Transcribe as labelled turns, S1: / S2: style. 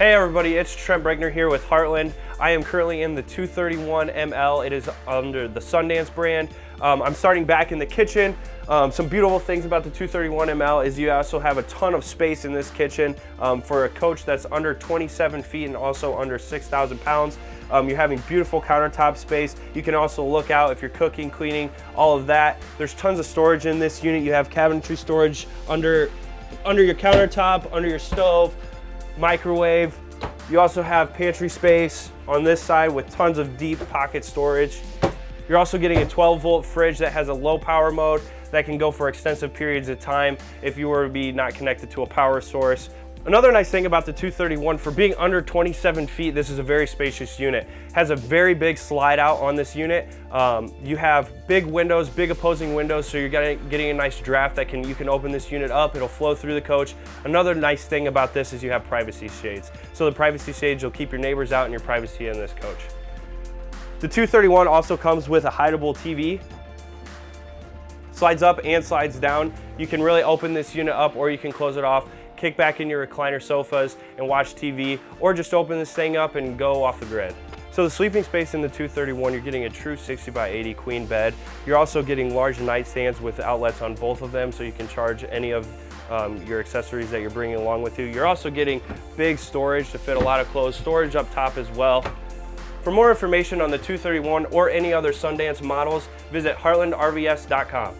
S1: Hey everybody, it's Trent Brickner here with Heartland. I am currently in the 231 ML. It is under the Sundance brand. I'm starting back in the kitchen. Some beautiful things about the 231 ML is you also have a ton of space in this kitchen for a coach that's under 27 feet and also under 6,000 pounds. You're having beautiful countertop space. You can also look out if you're cooking, cleaning, all of that. There's tons of storage in this unit. You have cabinetry storage under your countertop, under your stove, microwave. You also have pantry space on this side with tons of deep pocket storage. You're also getting a 12-volt fridge that has a low power mode that can go for extensive periods of time if you were to be not connected to a power source. Another nice thing about the 231, for being under 27 feet, this is a very spacious unit. Has a very big slide out on this unit. You have big windows, big opposing windows, so you're getting a nice draft that you can open this unit up, it'll flow through the coach. Another nice thing about this is you have privacy shades. So the privacy shades will keep your neighbors out and your privacy in this coach. The 231 also comes with a hideable TV. Slides up and slides down. You can really open this unit up or you can close it off, kick back in your recliner sofas and watch TV, or just open this thing up and go off the grid. So the sleeping space in the 231, you're getting a true 60 by 80 queen bed. You're also getting large nightstands with outlets on both of them, so you can charge any of your accessories that you're bringing along with you. You're also getting big storage to fit a lot of clothes, storage up top as well. For more information on the 231 or any other Sundance models, visit heartlandrvs.com.